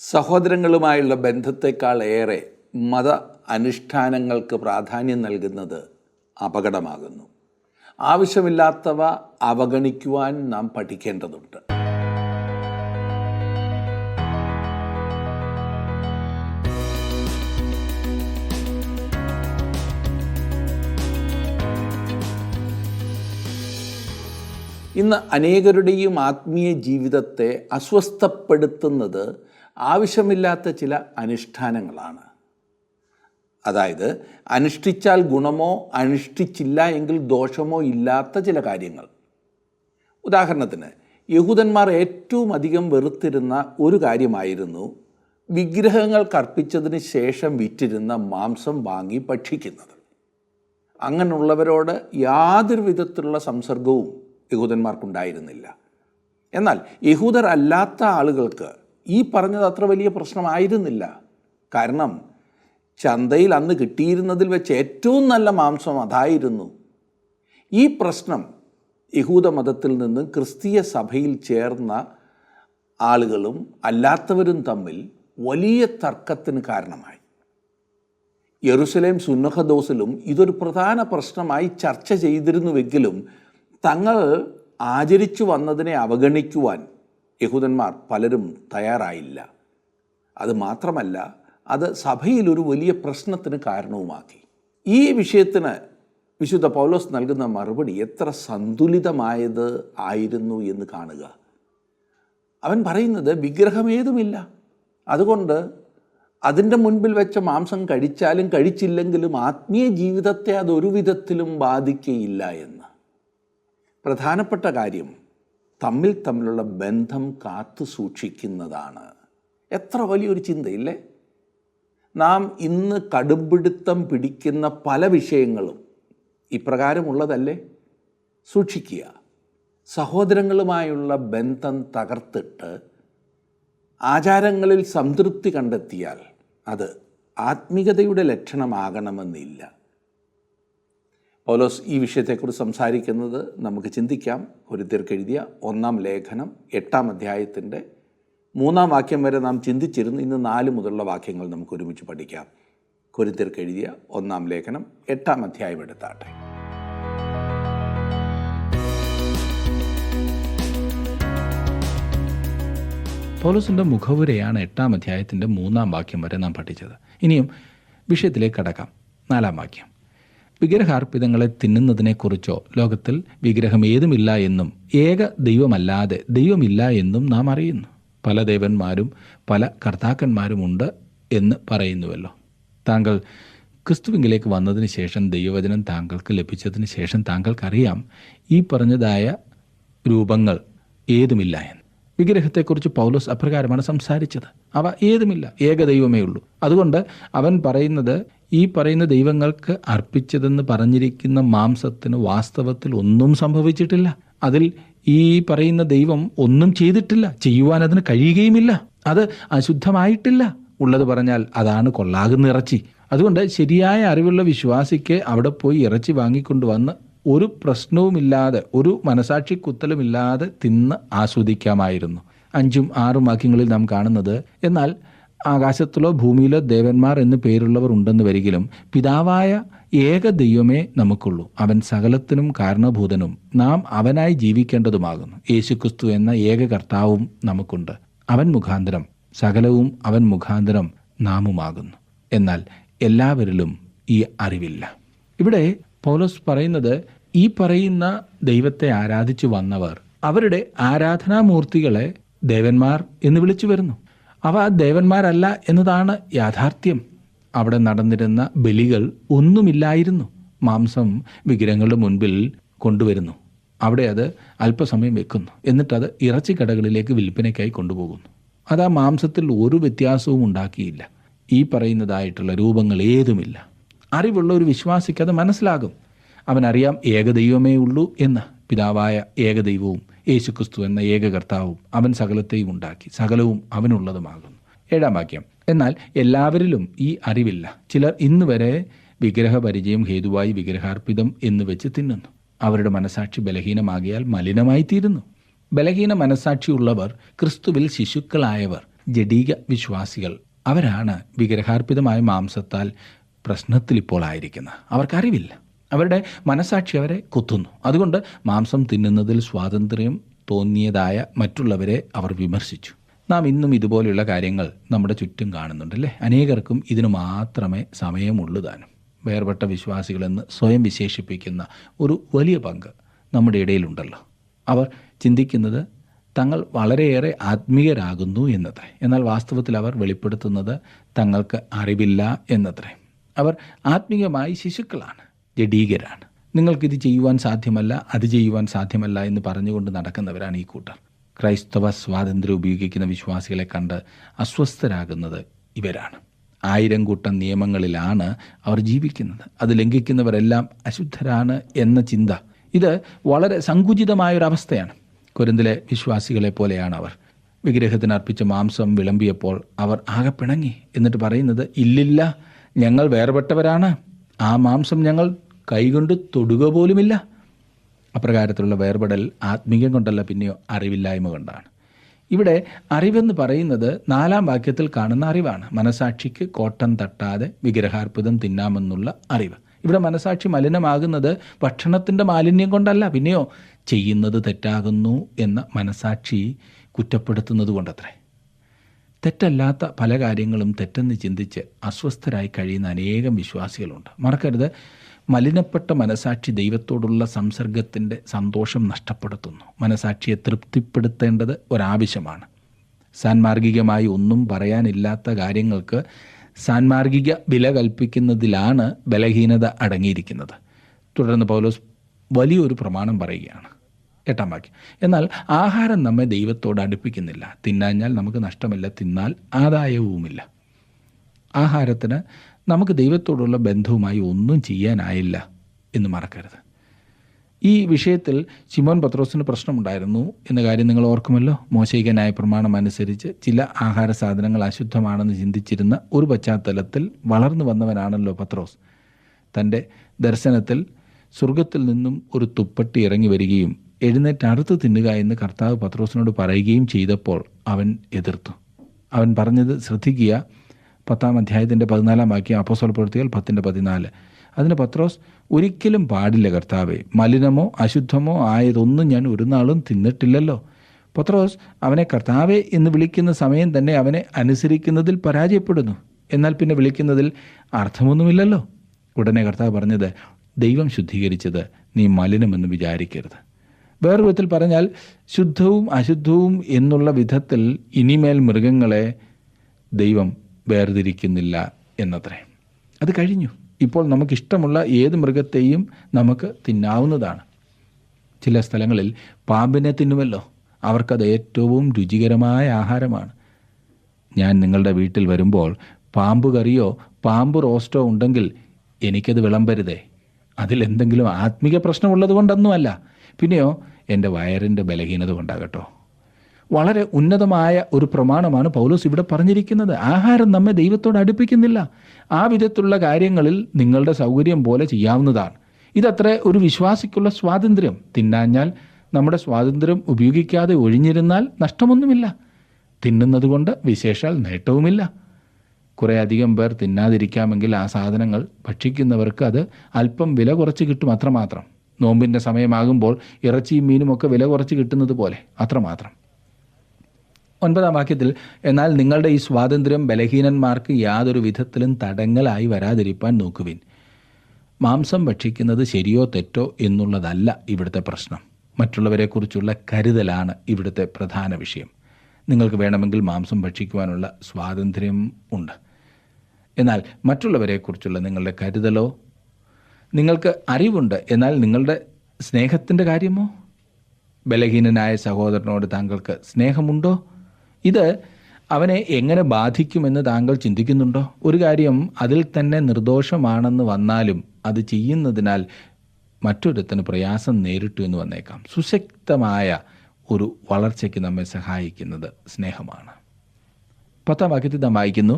സഹോദരങ്ങളുമായുള്ള ബന്ധത്തെക്കാൾ ഏറെ മത അനുഷ്ഠാനങ്ങൾക്ക് പ്രാധാന്യം നൽകുന്നത് അപകടമാകുന്നു. ആവശ്യമില്ലാത്തവ അവഗണിക്കുവാൻ നാം പഠിക്കേണ്ടതുണ്ട്. ഇന്ന് അനേകരുടെയും ആത്മീയ ജീവിതത്തെ അസ്വസ്ഥപ്പെടുത്തുന്നത് ആവശ്യമില്ലാത്ത ചില അനുഷ്ഠാനങ്ങളാണ്. അതായത് അനുഷ്ഠിച്ചാൽ ഗുണമോ അനുഷ്ഠിച്ചില്ല എങ്കിൽ ദോഷമോ ഇല്ലാത്ത ചില കാര്യങ്ങൾ. ഉദാഹരണത്തിന്, യഹൂദന്മാർ ഏറ്റവും അധികം വെറുത്തിരുന്ന ഒരു കാര്യമായിരുന്നു വിഗ്രഹങ്ങൾക്ക് അർപ്പിച്ചതിന് ശേഷം വിറ്റിരുന്ന മാംസം വാങ്ങി ഭക്ഷിക്കുന്നത്. അങ്ങനെയുള്ളവരോട് യാതൊരു വിധത്തിലുള്ള സംസർഗവും യഹൂദന്മാർക്കുണ്ടായിരുന്നില്ല. എന്നാൽ യഹൂദർ അല്ലാത്ത ആളുകൾക്ക് ഈ പറഞ്ഞത് അത്ര വലിയ പ്രശ്നമായിരുന്നില്ല. കാരണം ചന്തയിൽ അന്ന് കിട്ടിയിരുന്നതിൽ വെച്ച് ഏറ്റവും നല്ല മാംസം അതായിരുന്നു. ഈ പ്രശ്നം യഹൂദ മതത്തിൽ നിന്ന് ക്രിസ്തീയ സഭയിൽ ചേർന്ന ആളുകളും അല്ലാത്തവരും തമ്മിൽ വലിയ തർക്കത്തിന് കാരണമായി. യെരുശലേം സുന്നഹദോസിലും ഇതൊരു പ്രധാന പ്രശ്നമായി ചർച്ച ചെയ്തിരുന്നുവെങ്കിലും തങ്ങൾ ആചരിച്ചു വന്നതിനെ അവഗണിക്കുവാൻ യഹൂദന്മാർ പലരും തയ്യാറായില്ല. അത് മാത്രമല്ല, അത് സഭയിലൊരു വലിയ പ്രശ്നത്തിന് കാരണവുമാക്കി. ഈ വിഷയത്തിന് വിശുദ്ധ പൗലോസ് നൽകുന്ന മറുപടി എത്ര സന്തുലിതമായത് ആയിരുന്നു എന്ന് കാണുക. അവൻ പറയുന്നത് വിഗ്രഹമേതുമില്ല, അതുകൊണ്ട് അതിൻ്റെ മുൻപിൽ വെച്ച മാംസം കഴിച്ചാലും കഴിച്ചില്ലെങ്കിലും ആത്മീയ ജീവിതത്തെ അതൊരു വിധത്തിലും ബാധിക്കയില്ല എന്ന്. പ്രധാനപ്പെട്ട കാര്യം തമ്മിലുള്ള ബന്ധം കാത്തു സൂക്ഷിക്കുന്നതാണ്. എത്ര വലിയൊരു ചിന്തയില്ലേ? നാം ഇന്ന് കടുംപിടുത്തം പിടിക്കുന്ന പല വിഷയങ്ങളും ഇപ്രകാരമുള്ളതല്ലേ? സൂക്ഷിക്കുക. സഹോദരങ്ങളുമായുള്ള ബന്ധം തകർത്തിട്ട് ആചാരങ്ങളിൽ സംതൃപ്തി കണ്ടെത്തിയാൽ അത് ആത്മീയതയുടെ ലക്ഷണമാകണമെന്നില്ല. പൗലോസ് ഈ വിഷയത്തെക്കുറിച്ച് സംസാരിക്കുന്നത് നമുക്ക് ചിന്തിക്കാം. കൊരിന്ത്യർക്ക് എഴുതിയ 1-ാം ലേഖനം 8-ാം അധ്യായത്തിൻ്റെ 3-ാം വാക്യം വരെ നാം ചിന്തിച്ചിരുന്നു. ഇന്ന് 4 മുതലുള്ള വാക്യങ്ങൾ നമുക്ക് ഒരുമിച്ച് പഠിക്കാം. കൊരിന്ത്യർക്ക് എഴുതിയ 1-ാം ലേഖനം 8-ാം അധ്യായം എടുത്താട്ടെ. പൗലോസിൻ്റെ മുഖവുരയാണ് 8-ാം അധ്യായത്തിൻ്റെ 3-ാം വാക്യം വരെ നാം പഠിച്ചത്. ഇനിയും വിഷയത്തിലേക്ക് കടക്കാം. 4-ാം വാക്യം: വിഗ്രഹാർപ്പിതങ്ങളെ തിന്നുന്നതിനെക്കുറിച്ചോ ലോകത്തിൽ വിഗ്രഹം ഏതുമില്ല എന്നും ഏക ദൈവമല്ലാതെ ദൈവമില്ല എന്നും നാം അറിയുന്നു. പല ദേവന്മാരും പല കർത്താക്കന്മാരുമുണ്ട് എന്ന് പറയുന്നുവല്ലോ. താങ്കൾ ക്രിസ്തുവിങ്കിലേക്ക് വന്നതിന് ശേഷം ദൈവവചനം താങ്കൾക്ക് ലഭിച്ചതിന് ശേഷം താങ്കൾക്കറിയാം ഈ പറഞ്ഞതായ രൂപങ്ങൾ ഏതുമില്ല എന്ന്. വിഗ്രഹത്തെക്കുറിച്ച് പൗലോസ് അപ്രകാരമാണ് സംസാരിച്ചത്. അവ ഏതുമില്ല, ഏക ദൈവമേ ഉള്ളൂ. അതുകൊണ്ട് അവൻ പറയുന്നത്, ഈ പറയുന്ന ദൈവങ്ങൾക്ക് അർപ്പിച്ചതെന്ന് പറഞ്ഞിരിക്കുന്ന മാംസത്തിന് വാസ്തവത്തിൽ ഒന്നും സംഭവിച്ചിട്ടില്ല. അതിൽ ഈ പറയുന്ന ദൈവം ഒന്നും ചെയ്തിട്ടില്ല, ചെയ്യുവാൻ അതിന് കഴിയുകയുമില്ല. അത് അശുദ്ധമായിട്ടില്ല. ഉള്ളത് പറഞ്ഞാൽ അതാണ് കൊള്ളാകുന്ന ഇറച്ചി. അതുകൊണ്ട് ശരിയായ അറിവുള്ള വിശ്വാസിക്ക് അവിടെ പോയി ഇറച്ചി വാങ്ങിക്കൊണ്ടുവന്ന് ഒരു പ്രശ്നവുമില്ലാതെ, ഒരു മനസാക്ഷി കുത്തലുമില്ലാതെ തിന്ന് ആസ്വദിക്കാമായിരുന്നു. 5-ഉം 6-ഉം വാക്യങ്ങളിൽ നാം കാണുന്നത്, എന്നാൽ ആകാശത്തിലോ ഭൂമിയിലോ ദേവന്മാർ എന്ന് പേരുള്ളവർ ഉണ്ടെന്ന് വരികിലും പിതാവായ ഏക ദൈവമേ നമുക്കുള്ളൂ. അവൻ സകലത്തിനും കാരണഭൂതനും നാം അവനായി ജീവിക്കേണ്ടതുമാകുന്നു. യേശുക്രിസ്തു എന്ന ഏക കർത്താവും നമുക്കുണ്ട്. അവൻ മുഖാന്തരം സകലവും അവൻ മുഖാന്തരം നാമുമാകുന്നു. എന്നാൽ എല്ലാവരിലും ഈ അറിവില്ല. ഇവിടെ പൗലോസ് പറയുന്നത്, ഈ പറയുന്ന ദൈവത്തെ ആരാധിച്ചു വന്നവർ അവരുടെ ആരാധനാമൂർത്തികളെ ദേവന്മാർ എന്ന് വിളിച്ചു വരുന്നു. അവ ദേവന്മാരല്ല എന്നതാണ് യാഥാർത്ഥ്യം. അവിടെ നടന്നിരുന്ന ബലികൾ ഒന്നുമില്ലായിരുന്നു. മാംസം വിഗ്രഹങ്ങളുടെ മുൻപിൽ കൊണ്ടുവരുന്നു. അവിടെ അത് അല്പസമയം വെക്കുന്നു. എന്നിട്ടത് ഇറച്ചിക്കടകളിലേക്ക് വിൽപ്പനയ്ക്കായി കൊണ്ടുപോകുന്നു. അത് ആ മാംസത്തിൽ ഒരു വ്യത്യാസവും ഉണ്ടാക്കിയില്ല. ഈ പറയുന്നതായിട്ടുള്ള രൂപങ്ങൾ ഏതുമില്ല. അറിവുള്ള ഒരു വിശ്വാസിക്ക് അത് മനസ്സിലാകും. അവനറിയാം ഏകദൈവമേ ഉള്ളൂ എന്ന്. പിതാവായ ഏകദൈവവും യേശുക്രിസ്തു എന്ന ഏക കർത്താവും അവൻ സകലത്തെയും ഉണ്ടാക്കി, സകലവും അവനുള്ളതുമാകുന്നു. 7-ാം വാക്യം: എന്നാൽ എല്ലാവരിലും ഈ അറിവില്ല. ചിലർ ഇന്ന് വരെ വിഗ്രഹപരിചയം ഹേതുവായി വിഗ്രഹാർപ്പിതം എന്ന് വെച്ച് തിന്നുന്നു. അവരുടെ മനസാക്ഷി ബലഹീനമാകിയാൽ മലിനമായി തീരുന്നു. ബലഹീന മനസാക്ഷിയുള്ളവർ, ക്രിസ്തുവിൽ ശിശുക്കളായവർ, ജഡീക വിശ്വാസികൾ, അവരാണ് വിഗ്രഹാർപ്പിതമായ മാംസത്താൽ പ്രശ്നത്തിൽ ഇപ്പോൾ ആയിരിക്കുന്നത്. അവർക്കറിവില്ല, അവരുടെ മനസാക്ഷി അവരെ കുത്തുന്നു. അതുകൊണ്ട് മാംസം തിന്നുന്നതിൽ സ്വാതന്ത്ര്യം തോന്നിയതായ മറ്റുള്ളവരെ അവർ വിമർശിച്ചു. നാം ഇന്നും ഇതുപോലെയുള്ള കാര്യങ്ങൾ നമ്മുടെ ചുറ്റും കാണുന്നുണ്ടല്ലേ. അനേകർക്കും ഇതിനു മാത്രമേ സമയമുള്ളൂ താനും. വേർപെട്ട വിശ്വാസികളെന്ന് സ്വയം വിശേഷിപ്പിക്കുന്ന ഒരു വലിയ പങ്ക് നമ്മുടെ ഇടയിലുണ്ടല്ലോ. അവർ ചിന്തിക്കുന്നത് തങ്ങൾ വളരെയേറെ ആത്മീയരാകുന്നു എന്നത്രേ. എന്നാൽ വാസ്തവത്തിൽ അവർ വെളിപ്പെടുത്തുന്നത് തങ്ങൾക്ക് അറിവില്ല എന്നത്രേ. അവർ ആത്മീയമായി ശിശുക്കളാണ്, ജഡീകരാണ്. നിങ്ങൾക്കിത് ചെയ്യുവാൻ സാധ്യമല്ല, അത് ചെയ്യുവാൻ സാധ്യമല്ല എന്ന് പറഞ്ഞുകൊണ്ട് നടക്കുന്നവരാണ് ഈ കൂട്ടർ. ക്രൈസ്തവ സ്വാതന്ത്ര്യം ഉപയോഗിക്കുന്ന വിശ്വാസികളെ കണ്ട് അസ്വസ്ഥരാകുന്നത് ഇവരാണ്. 1000 കൂട്ടം നിയമങ്ങളിലാണ് അവർ ജീവിക്കുന്നത്. അത് ലംഘിക്കുന്നവരെല്ലാം അശുദ്ധരാണ് എന്ന ചിന്ത, ഇത് വളരെ സങ്കുചിതമായൊരവസ്ഥയാണ്. കൊരിന്തിലെ വിശ്വാസികളെ പോലെയാണ് അവർ. വിഗ്രഹത്തിന് അർപ്പിച്ച മാംസം വിളമ്പിയപ്പോൾ അവർ ആകെ പിണങ്ങി. എന്നിട്ട് പറയുന്നത്, ഇല്ലില്ല, ഞങ്ങൾ വേർപെട്ടവരാണ്, ആ മാംസം ഞങ്ങൾ കൈകൊണ്ട് തൊടുക പോലുമില്ല. അപ്രകാരത്തിലുള്ള വേർപെടൽ ആത്മീയം കൊണ്ടല്ല, പിന്നെയോ അറിവില്ലായ്മ കൊണ്ടാണ്. ഇവിടെ അറിവെന്ന് പറയുന്നത് 4-ാം വാക്യത്തിൽ കാണുന്ന അറിവാണ്. മനസാക്ഷിക്ക് കോട്ടം തട്ടാതെ വിഗ്രഹാർപ്പിതം തിന്നാമെന്നുള്ള അറിവ്. ഇവിടെ മനസാക്ഷി മലിനമാകുന്നത് ഭക്ഷണത്തിൻ്റെ മാലിന്യം കൊണ്ടല്ല, പിന്നെയോ ചെയ്യുന്നത് തെറ്റാകുന്നു എന്ന മനസാക്ഷി കുറ്റപ്പെടുത്തുന്നത് കൊണ്ടത്രേ. തെറ്റല്ലാത്ത പല കാര്യങ്ങളും തെറ്റെന്ന് ചിന്തിച്ച് അസ്വസ്ഥരായി കഴിയുന്ന അനേകം വിശ്വാസികളുണ്ട്. മറക്കരുത്, മലിനപ്പെട്ട മനസാക്ഷി ദൈവത്തോടുള്ള സംസർഗത്തിൻ്റെ സന്തോഷം നഷ്ടപ്പെടുത്തുന്നു. മനസാക്ഷിയെ തൃപ്തിപ്പെടുത്തേണ്ടത് ഒരാവശ്യമാണ്. സാൻമാർഗികമായി ഒന്നും പറയാനില്ലാത്ത കാര്യങ്ങൾക്ക് സാൻമാർഗിക വില കൽപ്പിക്കുന്നതിലാണ് ബലഹീനത അടങ്ങിയിരിക്കുന്നത്. തുടർന്ന് പൗലോസ് വലിയൊരു പ്രമാണം പറയുകയാണ്, 8-ാം വാക്യം. എന്നാൽ ആഹാരം നമ്മെ ദൈവത്തോട് അടുപ്പിക്കുന്നില്ല. തിന്നാഞ്ഞാൽ നമുക്ക് നഷ്ടമില്ല, തിന്നാൽ ആദായവുമില്ല. ആഹാരത്തിന് നമുക്ക് ദൈവത്തോടുള്ള ബന്ധവുമായി ഒന്നും ചെയ്യാനായില്ല എന്ന് മറക്കരുത്. ഈ വിഷയത്തിൽ ശിമോൻ പത്രോസിന് പ്രശ്നമുണ്ടായിരുന്നു എന്ന കാര്യം നിങ്ങൾ ഓർക്കുമല്ലോ. മോശയിക ന്യായപ്രമാണം അനുസരിച്ച് ചില ആഹാര സാധനങ്ങൾ അശുദ്ധമാണെന്ന് ചിന്തിച്ചിരുന്ന ഒരു പശ്ചാത്തലത്തിൽ വളർന്നു വന്നവനാണല്ലോ പത്രോസ്. തൻ്റെ ദർശനത്തിൽ സ്വർഗത്തിൽ നിന്നും ഒരു തുപ്പട്ടി ഇറങ്ങി വരികയും എഴുന്നേറ്റ് അറുത്ത് തിന്നുക എന്ന് കർത്താവ് പത്രോസിനോട് പറയുകയും ചെയ്തപ്പോൾ അവൻ എതിർത്തു. അവൻ പറഞ്ഞത് ശ്രദ്ധിക്കുക, 10-ാം അധ്യായത്തിൻ്റെ 14-ാം വാക്യം, അപ്പോസ്തല പ്രവൃത്തികൾ 10:14. അതിന് പത്രോസ്, ഒരിക്കലും പാടില്ല കർത്താവേ, മലിനമോ അശുദ്ധമോ ആയതൊന്നും ഞാൻ ഒരു നാളും തിന്നിട്ടില്ലല്ലോ. പത്രോസ് അവനെ കർത്താവേ എന്ന് വിളിക്കുന്ന സമയം തന്നെ അവനെ അനുസരിക്കുന്നതിൽ പരാജയപ്പെടുന്നു. എന്നാൽ പിന്നെ വിളിക്കുന്നതിൽ അർത്ഥമൊന്നുമില്ലല്ലോ. ഉടനെ കർത്താവ് പറഞ്ഞത്, ദൈവം ശുദ്ധീകരിച്ചത് നീ മലിനമെന്ന് വിചാരിക്കരുത്. വേറെ വിധത്തിൽ പറഞ്ഞാൽ, ശുദ്ധവും അശുദ്ധവും എന്നുള്ള വിധത്തിൽ ഇനിമേൽ മൃഗങ്ങളെ ദൈവം വേർതിരിക്കുന്നില്ല എന്നത്രേ. അത് കഴിഞ്ഞു. ഇപ്പോൾ നമുക്കിഷ്ടമുള്ള ഏത് മൃഗത്തെയും നമുക്ക് തിന്നാവുന്നതാണ്. ചില സ്ഥലങ്ങളിൽ പാമ്പിനെ തിന്നുമല്ലോ. അവർക്കത് ഏറ്റവും രുചികരമായ ആഹാരമാണ്. ഞാൻ നിങ്ങളുടെ വീട്ടിൽ വരുമ്പോൾ പാമ്പ് കറിയോ പാമ്പ് റോസ്റ്റോ ഉണ്ടെങ്കിൽ എനിക്കത് വിളമ്പരുതേ. അതിലെന്തെങ്കിലും ആത്മീക പ്രശ്നമുള്ളത് കൊണ്ടൊന്നുമല്ല, പിന്നെയോ എൻ്റെ വയറിൻ്റെ ബലഹീനത കൊണ്ടാകട്ടോ. വളരെ ഉന്നതമായ ഒരു പ്രമാണമാണ് പൗലോസ് ഇവിടെ പറഞ്ഞിരിക്കുന്നത്. ആഹാരം നമ്മെ ദൈവത്തോട് അടുപ്പിക്കുന്നില്ല. ആ വിധത്തിലുള്ള കാര്യങ്ങളിൽ നിങ്ങളുടെ സൗകര്യം പോലെ ചെയ്യാവുന്നതാണ്. ഇതത്ര ഒരു വിശ്വാസിക്കുള്ള സ്വാതന്ത്ര്യം. തിന്നാഞ്ഞാൽ നമ്മുടെ സ്വാതന്ത്ര്യം ഉപയോഗിക്കാതെ ഒഴിഞ്ഞിരുന്നാൽ നഷ്ടമൊന്നുമില്ല. തിന്നുന്നത് കൊണ്ട് വിശേഷാൽ നേട്ടവുമില്ല. കുറേ അധികം പേർ തിന്നാതിരിക്കാമെങ്കിൽ ആ സാധനങ്ങൾ ഭക്ഷിക്കുന്നവർക്ക് അത് അല്പം വില കുറച്ച് കിട്ടും, അത്രമാത്രം. നോമ്പിൻ്റെ സമയമാകുമ്പോൾ ഇറച്ചിയും മീനുമൊക്കെ വില കുറച്ച് കിട്ടുന്നത് പോലെ അത്രമാത്രം. 9-ാം വാക്യത്തിൽ, എന്നാൽ നിങ്ങളുടെ ഈ സ്വാതന്ത്ര്യം ബലഹീനന്മാർക്ക് യാതൊരു വിധത്തിലും തടങ്ങലായി വരാതിരിപ്പാൻ നോക്കുവിൻ. മാംസം ഭക്ഷിക്കുന്നത് ശരിയോ തെറ്റോ എന്നുള്ളതല്ല ഇവിടുത്തെ പ്രശ്നം. മറ്റുള്ളവരെക്കുറിച്ചുള്ള കരുതലാണ് ഇവിടുത്തെ പ്രധാന വിഷയം. നിങ്ങൾക്ക് വേണമെങ്കിൽ മാംസം ഭക്ഷിക്കുവാനുള്ള സ്വാതന്ത്ര്യം ഉണ്ട്. എന്നാൽ മറ്റുള്ളവരെക്കുറിച്ചുള്ള നിങ്ങളുടെ കരുതലോ, നിങ്ങൾക്ക് അറിവുണ്ട്, എന്നാൽ നിങ്ങളുടെ സ്നേഹത്തിൻ്റെ കാര്യമോ? ബലഹീനനായ സഹോദരനോട് താങ്കൾക്ക് സ്നേഹമുണ്ടോ? ഇത് അവനെ എങ്ങനെ ബാധിക്കുമെന്ന് താങ്കൾ ചിന്തിക്കുന്നുണ്ടോ? ഒരു കാര്യം അതിൽ തന്നെ നിർദോഷമാണെന്ന് വന്നാലും അത് ചെയ്യുന്നതിനാൽ മറ്റൊരുത്തന് പ്രയാസം നേരിട്ടു എന്ന് വന്നേക്കാം. സുശക്തമായ ഒരു വളർച്ചയ്ക്ക് നമ്മെ സഹായിക്കുന്നത് സ്നേഹമാണ്. 10-ാം വാക്യത്തിൽ നാം വായിക്കുന്നു,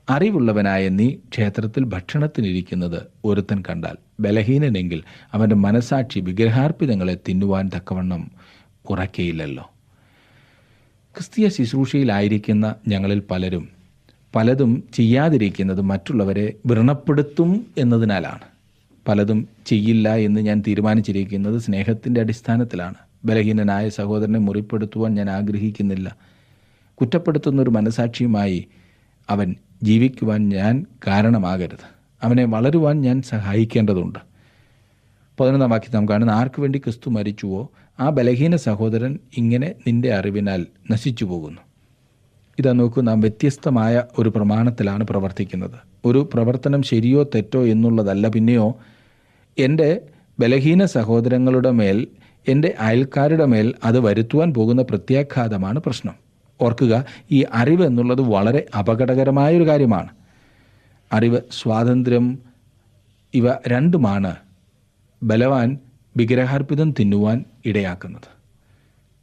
അറിവുള്ളവനായ നീ ക്ഷേത്രത്തിൽ ഭക്ഷണത്തിനിരിക്കുന്നത് ഒരുത്തൻ കണ്ടാൽ ബലഹീനനെങ്കിൽ അവൻ്റെ മനസാക്ഷി വിഗ്രഹാർപ്പിതങ്ങളെ തിന്നുവാൻ തക്കവണ്ണം ഉറക്കയില്ലല്ലോ. ക്രിസ്തീയ ശുശ്രൂഷയിലായിരിക്കുന്ന ഞങ്ങളിൽ പലതും ചെയ്യാതിരിക്കുന്നത് മറ്റുള്ളവരെ വ്രണപ്പെടുത്തും എന്നതിനാലാണ്. പലതും ചെയ്യില്ല എന്ന് ഞാൻ തീരുമാനിച്ചിരിക്കുന്നത് സ്നേഹത്തിൻ്റെ അടിസ്ഥാനത്തിലാണ്. ബലഹീനനായ സഹോദരനെ മുറിപ്പെടുത്തുവാൻ ഞാൻ ആഗ്രഹിക്കുന്നില്ല. കുറ്റപ്പെടുത്തുന്നൊരു മനസാക്ഷിയുമായി അവൻ ജീവിക്കുവാൻ ഞാൻ കാരണമാകരുത്. അവനെ വളരുവാൻ ഞാൻ സഹായിക്കേണ്ടതുണ്ട്. 11-ാം വാക്യത്തിൽ നാം കാണുന്ന, ആർക്കു വേണ്ടി ക്രിസ്തു മരിച്ചുവോ ആ ബലഹീന സഹോദരൻ ഇങ്ങനെ നിന്റെ അറിവിനാൽ നശിച്ചു പോകുന്നു. ഇതാ നോക്കൂ, നാം വ്യത്യസ്തമായ ഒരു പ്രമാണത്തിലാണ് പ്രവർത്തിക്കുന്നത്. ഒരു പ്രവർത്തനം ശരിയോ തെറ്റോ എന്നുള്ളതല്ല, പിന്നെയോ എൻ്റെ ബലഹീന സഹോദരങ്ങളുടെ മേൽ, എൻ്റെ അയൽക്കാരുടെ മേൽ അത് വരുത്തുവാൻ പോകുന്ന പ്രത്യാഘാതമാണ് പ്രശ്നം. ഓർക്കുക, ഈ അറിവ് എന്നുള്ളത് വളരെ അപകടകരമായൊരു കാര്യമാണ്. അറിവ്, സ്വാതന്ത്ര്യം, ഇവ രണ്ടുമാണ് ബലവാൻ വിഗ്രഹാർപ്പിതം തിന്നുവാൻ ഇടയാക്കുന്നത്.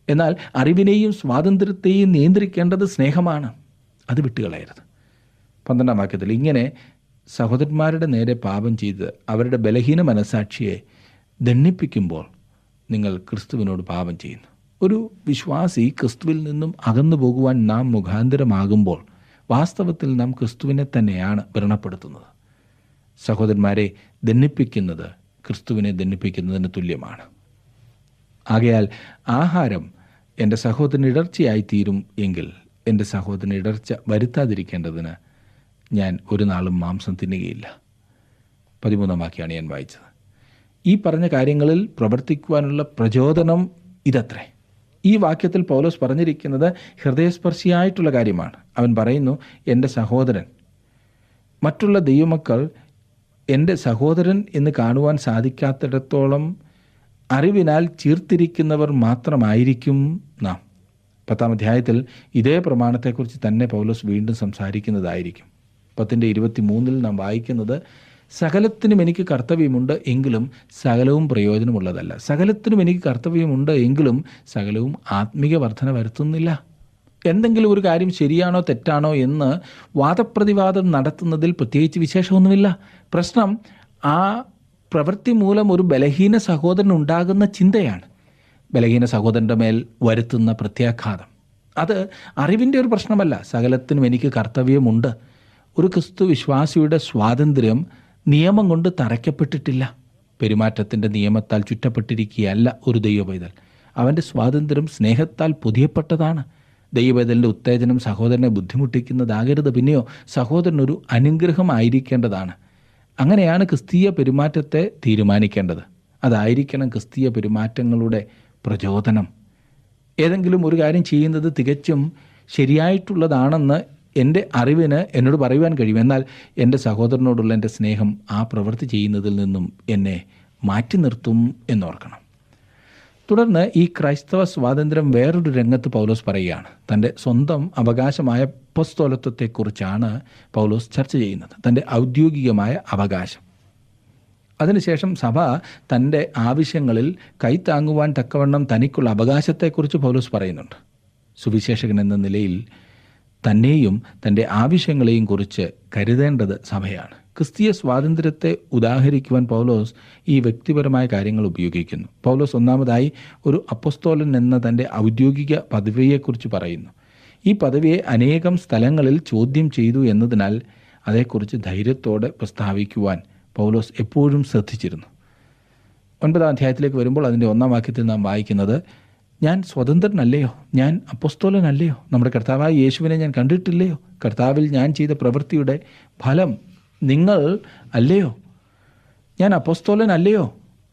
എന്നാൽ അറിവിനെയും സ്വാതന്ത്ര്യത്തെയും നിയന്ത്രിക്കേണ്ടത് സ്നേഹമാണ്. അത് വിട്ടുകളയരുത്. 12-ാം വാക്യത്തിൽ, ഇങ്ങനെ സഹോദരന്മാരുടെ നേരെ പാപം ചെയ്ത് അവരുടെ ബലഹീന മനസാക്ഷിയെ ദണ്ഡിപ്പിക്കുമ്പോൾ നിങ്ങൾ ക്രിസ്തുവിനോട് പാപം ചെയ്യുന്നു. ഒരു വിശ്വാസി ക്രിസ്തുവിൽ നിന്നും അകന്നു പോകുവാൻ നാം മുഖാന്തരമാകുമ്പോൾ വാസ്തവത്തിൽ നാം ക്രിസ്തുവിനെ തന്നെയാണ് വ്രണപ്പെടുത്തുന്നത്. സഹോദരന്മാരെ ദണ്ഡിപ്പിക്കുന്നത് ക്രിസ്തുവിനെ ദണ്ഡിപ്പിക്കുന്നതിന് തുല്യമാണ്. ആകയാൽ ആഹാരം എൻ്റെ സഹോദരന് ഇടർച്ചയായി തീരും എങ്കിൽ എൻ്റെ സഹോദരന് ഇടർച്ച വരുത്താതിരിക്കേണ്ടതിന് ഞാൻ ഒരു നാളും മാംസം തിന്നുകയില്ല. 13-ാം വാക്യമാണ് ഞാൻ വായിച്ചത്. ഈ പറഞ്ഞ കാര്യങ്ങളിൽ പ്രവർത്തിക്കുവാനുള്ള പ്രചോദനം ഇതത്രേ. ഈ വാക്യത്തിൽ പൗലോസ് പറഞ്ഞിരിക്കുന്നത് ഹൃദയസ്പർശിയായിട്ടുള്ള കാര്യമാണ്. അവൻ പറയുന്നു, എൻ്റെ സഹോദരൻ. മറ്റുള്ള ദൈവമക്കൾ എൻ്റെ സഹോദരൻ എന്ന് കാണുവാൻ സാധിക്കാത്തിടത്തോളം അറിവിനാൽ ചീർത്തിരിക്കുന്നവർ മാത്രമായിരിക്കും നാം. 10-ാം അധ്യായത്തിൽ ഇതേ പ്രമാണത്തെക്കുറിച്ച് തന്നെ പൗലോസ് വീണ്ടും സംസാരിക്കുന്നതായിരിക്കും. 10:23 നാം വായിക്കുന്നത്, സകലത്തിനും എനിക്ക് കർത്തവ്യമുണ്ട് എങ്കിലും സകലവും പ്രയോജനമുള്ളതല്ല. സകലത്തിനും എനിക്ക് കർത്തവ്യമുണ്ട് എങ്കിലും സകലവും ആത്മീക വർധന വരുത്തുന്നില്ല. എന്തെങ്കിലും ഒരു കാര്യം ശരിയാണോ തെറ്റാണോ എന്ന് വാദപ്രതിവാദം നടത്തുന്നതിൽ പ്രത്യേകിച്ച് വിശേഷമൊന്നുമില്ല. പ്രശ്നം ആ പ്രവൃത്തി മൂലം ഒരു ബലഹീന സഹോദരൻ ഉണ്ടാകുന്ന ചിന്തയാണ്, ബലഹീന സഹോദരൻ്റെ മേൽ വരുത്തുന്ന പ്രത്യാഘാതം. അത് അറിവിൻ്റെ ഒരു പ്രശ്നമല്ല. സകലത്തിനും എനിക്ക് കർത്തവ്യമുണ്ട്. ഒരു ക്രിസ്തു വിശ്വാസിയുടെ സ്വാതന്ത്ര്യം നിയമം കൊണ്ട് തറയ്ക്കപ്പെട്ടിട്ടില്ല. പെരുമാറ്റത്തിൻ്റെ നിയമത്താൽ ചുറ്റപ്പെട്ടിരിക്കുകയല്ല ഒരു ദൈവപൈതൽ. അവൻ്റെ സ്വാതന്ത്ര്യം സ്നേഹത്താൽ പുതിയപ്പെട്ടതാണ്. ദൈവപൈതലിൻ്റെ ഉത്തേജനം സഹോദരനെ ബുദ്ധിമുട്ടിക്കുന്നതാകരുത്. പിന്നെയോ സഹോദരനൊരു അനുഗ്രഹമായിരിക്കേണ്ടതാണ്. അങ്ങനെയാണ് ക്രിസ്തീയ പെരുമാറ്റത്തെ തീരുമാനിക്കേണ്ടത്. അതായിരിക്കണം ക്രിസ്തീയ പെരുമാറ്റങ്ങളുടെ പ്രചോദനം. ഏതെങ്കിലും ഒരു കാര്യം ചെയ്യുന്നത് തികച്ചും ശരിയായിട്ടുള്ളതാണെന്ന് എൻ്റെ അറിവിന് എന്നോട് പറയുവാൻ കഴിയും. എന്നാൽ എൻ്റെ സഹോദരനോടുള്ള എൻ്റെ സ്നേഹം ആ പ്രവൃത്തി ചെയ്യുന്നതിൽ നിന്നും എന്നെ മാറ്റി നിർത്തും എന്നോർക്കണം. തുടർന്ന് ഈ ക്രൈസ്തവ സ്വാതന്ത്ര്യം വേറൊരു രംഗത്ത് പൗലോസ് പറയുകയാണ്. തൻ്റെ സ്വന്തം അവകാശമായ അപ്പോസ്തലത്വത്തെക്കുറിച്ചാണ് പൗലോസ് ചർച്ച ചെയ്യുന്നത്, തൻ്റെ ഔദ്യോഗികമായ അവകാശം. അതിനുശേഷം സഭ തൻ്റെ ആവശ്യങ്ങളിൽ കൈത്താങ്ങുവാൻ തക്കവണ്ണം തനിക്കുള്ള അവകാശത്തെക്കുറിച്ച് പൗലോസ് പറയുന്നുണ്ട്. സുവിശേഷകൻ എന്ന നിലയിൽ തന്നെയും തൻ്റെ ആവശ്യങ്ങളെയും കുറിച്ച് കരുതേണ്ടത് സഭയാണ്. ക്രിസ്തീയ സ്വാതന്ത്ര്യത്തെ ഉദാഹരിക്കുവാൻ പൗലോസ് ഈ വ്യക്തിപരമായ കാര്യങ്ങൾ ഉപയോഗിക്കുന്നു. പൗലോസ് ഒന്നാമതായി ഒരു അപ്പോസ്തോലൻ എന്ന തൻ്റെ ഔദ്യോഗിക പദവിയെക്കുറിച്ച് പറയുന്നു. ഈ പദവിയെ അനേകം സ്ഥലങ്ങളിൽ ചോദ്യം ചെയ്തു എന്നതിനാൽ അതേക്കുറിച്ച് ധൈര്യത്തോടെ പ്രസ്താവിക്കുവാൻ പൗലോസ് എപ്പോഴും ശ്രദ്ധിച്ചിരുന്നു. 9-ാം അധ്യായത്തിലേക്ക് വരുമ്പോൾ അതിൻ്റെ 1-ാം വാക്യത്തിൽ നാം വായിക്കുന്നത്, ഞാൻ സ്വതന്ത്രനല്ലയോ, ഞാൻ അപ്പോസ്തോലനല്ലയോ, നമ്മുടെ കർത്താവായ യേശുവിനെ ഞാൻ കണ്ടിട്ടില്ലയോ, കർത്താവിൽ ഞാൻ ചെയ്ത പ്രവൃത്തിയുടെ ഫലം നിങ്ങൾ അല്ലയോ, ഞാൻ അപ്പോസ്തോലൻ അല്ലയോ?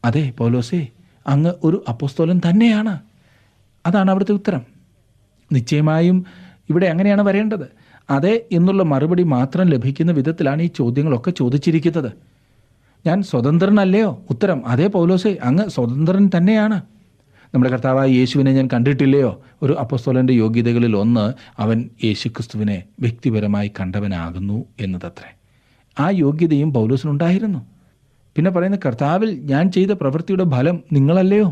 അതെ പൗലോസേ, അങ്ങ് ഒരു അപ്പോസ്തോലൻ തന്നെയാണ്. അതാണ് അവിടുത്തെ ഉത്തരം. നിശ്ചയമായും ഇവിടെ അങ്ങനെയാണ് വരേണ്ടത്. അതെ എന്നുള്ള മറുപടി മാത്രം ലഭിക്കുന്ന വിധത്തിലാണ് ഈ ചോദ്യങ്ങളൊക്കെ ചോദിച്ചിരിക്കുന്നത്. ഞാൻ സ്വതന്ത്രനല്ലയോ? ഉത്തരം, അതേ പൗലോസേ, അങ്ങ് സ്വതന്ത്രൻ തന്നെയാണ്. നമ്മുടെ കർത്താവായ യേശുവിനെ ഞാൻ കണ്ടിട്ടില്ലയോ? ഒരു അപ്പോസ്തലൻ്റെ യോഗ്യതകളിൽ ഒന്ന് അവൻ യേശുക്രിസ്തുവിനെ വ്യക്തിപരമായി കണ്ടവനാകുന്നു എന്നതത്രേ. ആ യോഗ്യതയും പൗലോസിനുണ്ടായിരുന്നു. പിന്നെ പറയുന്ന, കർത്താവിൽ ഞാൻ ചെയ്ത പ്രവൃത്തിയുടെ ഫലം നിങ്ങളല്ലയോ?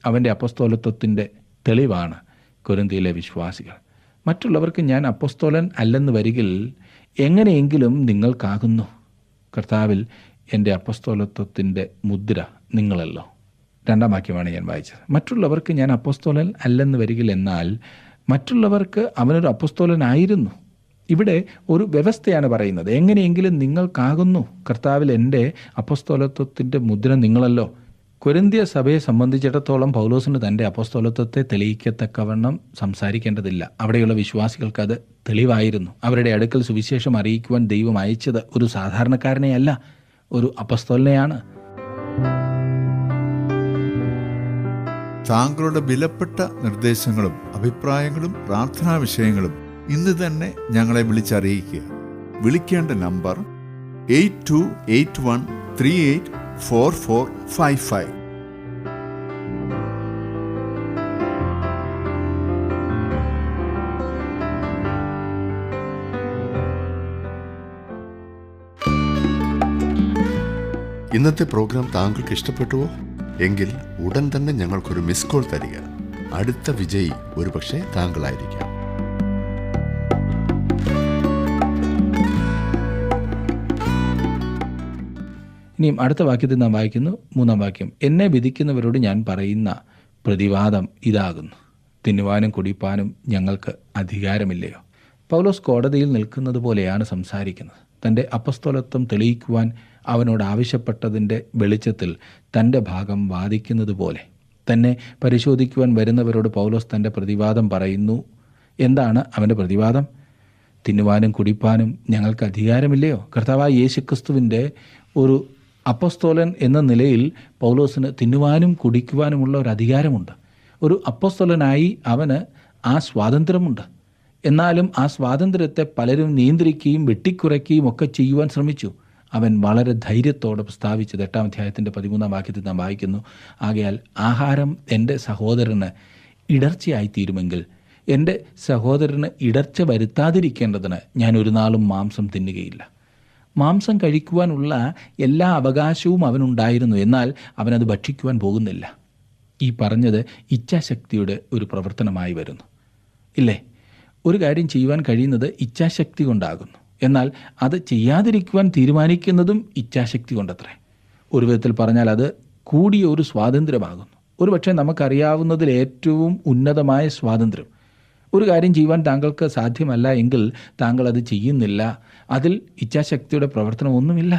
അവൻ്റെ അപ്പോസ്തലത്വത്തിൻ്റെ തെളിവാണ് കൊരിന്ത്യയിലെ വിശ്വാസികൾ. മറ്റുള്ളവർക്ക് ഞാൻ അപ്പോസ്തോലൻ അല്ലെന്ന് വരികിൽ എങ്ങനെയെങ്കിലും നിങ്ങൾക്കാകുന്നു. കർത്താവിൽ എൻ്റെ അപ്പോസ്തലത്വത്തിൻ്റെ മുദ്ര നിങ്ങളല്ലോ. 2-ാം വാക്യമാണ് ഞാൻ വായിച്ചത്. മറ്റുള്ളവർക്ക് ഞാൻ അപ്പോസ്തോലൻ അല്ലെന്ന് വരികിൽ, എന്നാൽ മറ്റുള്ളവർക്ക് അവനൊരു അപ്പോസ്തലനായിരുന്നു. ഇവിടെ ഒരു വ്യവസ്ഥയാണ് പറയുന്നത്. എങ്ങനെയെങ്കിലും നിങ്ങൾക്കാകുന്നു കർത്താവിൽ എൻ്റെ അപ്പോസ്തലത്വത്തിൻ്റെ മുദ്ര നിങ്ങളല്ലോ. കൊരിന്ത്യ സഭയെ സംബന്ധിച്ചിടത്തോളം പൗലോസിന് തൻ്റെ അപ്പോസ്തലത്വത്തെ തെളിയിക്കത്തക്കവണ്ണം സംസാരിക്കേണ്ടതില്ല. അവിടെയുള്ള വിശ്വാസികൾക്ക് അത് തെളിവായിരുന്നു. അവരുടെ അടുക്കൽ സുവിശേഷം അറിയിക്കുവാൻ ദൈവം അയച്ചത് ഒരു സാധാരണക്കാരനെയല്ല, ഒരു അപ്പോസ്തലനെയാണ്. താങ്കളുടെ വിലപ്പെട്ട നിർദ്ദേശങ്ങളും അഭിപ്രായങ്ങളും പ്രാർത്ഥനാ വിഷയങ്ങളും ഇന്ന് തന്നെ ഞങ്ങളെ വിളിച്ചറിയിക്കുക. വിളിക്കേണ്ട നമ്പർ 8281384455. ഇന്നത്തെ പ്രോഗ്രാം താങ്കൾക്ക് ഇഷ്ടപ്പെട്ടുവോ? എങ്കിൽ ഉടൻ തന്നെ ഞങ്ങൾക്കൊരു മിസ് കോൾ തരിക. അടുത്ത വിജയി ഒരുപക്ഷെ താങ്കളായിരിക്കാം. ഇനിയും അടുത്ത വാക്യത്തിൽ നാം വായിക്കുന്നു, 3-ാം വാക്യം. എന്നെ വിധിക്കുന്നവരോട് ഞാൻ പറയുന്ന പ്രതിവാദം ഇതാകുന്നു, തിന്നുവാനും കുടിപ്പാനും ഞങ്ങൾക്ക് അധികാരമില്ലയോ? പൗലോസ് കോടതിയിൽ നിൽക്കുന്നത് പോലെയാണ് സംസാരിക്കുന്നത്. തൻ്റെ അപ്പസ്തോലത്വം തെളിയിക്കുവാൻ അവനോട് ആവശ്യപ്പെട്ടതിൻ്റെ വെളിച്ചത്തിൽ തൻ്റെ ഭാഗം വാദിക്കുന്നത് പോലെ തന്നെ പരിശോധിക്കുവാൻ വരുന്നവരോട് പൗലോസ് തൻ്റെ പ്രതിവാദം പറയുന്നു. എന്താണ് അവൻ്റെ പ്രതിവാദം? തിന്നുവാനും കുടിപ്പാനും ഞങ്ങൾക്ക് അധികാരമില്ലയോ? കർത്താവായ യേശുക്രിസ്തുവിൻ്റെ ഒരു അപ്പോസ്തോലൻ എന്ന നിലയിൽ പൗലോസിന് തിന്നുവാനും കുടിക്കുവാനുമുള്ള ഒരു അധികാരമുണ്ട്. ഒരു അപ്പോസ്തോലനായി അവന് ആ സ്വാതന്ത്ര്യമുണ്ട്. എന്നാലും ആ സ്വാതന്ത്ര്യത്തെ പലരും നിയന്ത്രിക്കുകയും വെട്ടിക്കുറയ്ക്കുകയും ഒക്കെ ചെയ്യുവാൻ ശ്രമിച്ചു. അവൻ വളരെ ധൈര്യത്തോടെ പ്രസ്താവിച്ചത് 8-ാം അധ്യായത്തിൻ്റെ 13-ാം വാക്യത്തിൽ നാം വായിക്കുന്നു, ആകയാൽ ആഹാരം എൻ്റെ സഹോദരന് ഇടർച്ചയായിത്തീരുമെങ്കിൽ എൻ്റെ സഹോദരന് ഇടർച്ച വരുത്താതിരിക്കേണ്ടതിന് ഞാൻ ഒരു നാളും മാംസം തിന്നുകയില്ല. മാംസം കഴിക്കുവാനുള്ള എല്ലാ അവകാശവും അവനുണ്ടായിരുന്നു, എന്നാൽ അവനത് ഭക്ഷിക്കുവാൻ പോകുന്നില്ല. ഈ പറഞ്ഞത് ഇച്ഛാശക്തിയുടെ ഒരു പ്രവർത്തനമായി വരുന്നു, ഇല്ലേ? ഒരു കാര്യം ചെയ്യുവാൻ കഴിയുന്നത് ഇച്ഛാശക്തി കൊണ്ടാകുന്നു, എന്നാൽ അത് ചെയ്യാതിരിക്കുവാൻ തീരുമാനിക്കുന്നതും ഇച്ഛാശക്തി കൊണ്ടത്രേ. ഒരു വിധത്തിൽ പറഞ്ഞാൽ അത് കൂടിയ ഒരു സ്വാതന്ത്ര്യമാകുന്നു. ഒരുപക്ഷെ നമുക്കറിയാവുന്നതിൽ ഏറ്റവും ഉന്നതമായ സ്വാതന്ത്ര്യം. ഒരു കാര്യം ചെയ്യുവാൻ താങ്കൾക്ക് സാധ്യമല്ല എങ്കിൽ താങ്കൾ അത് ചെയ്യുന്നില്ല. അതിൽ ഇച്ഛാശക്തിയുടെ പ്രവർത്തനം ഒന്നുമില്ല.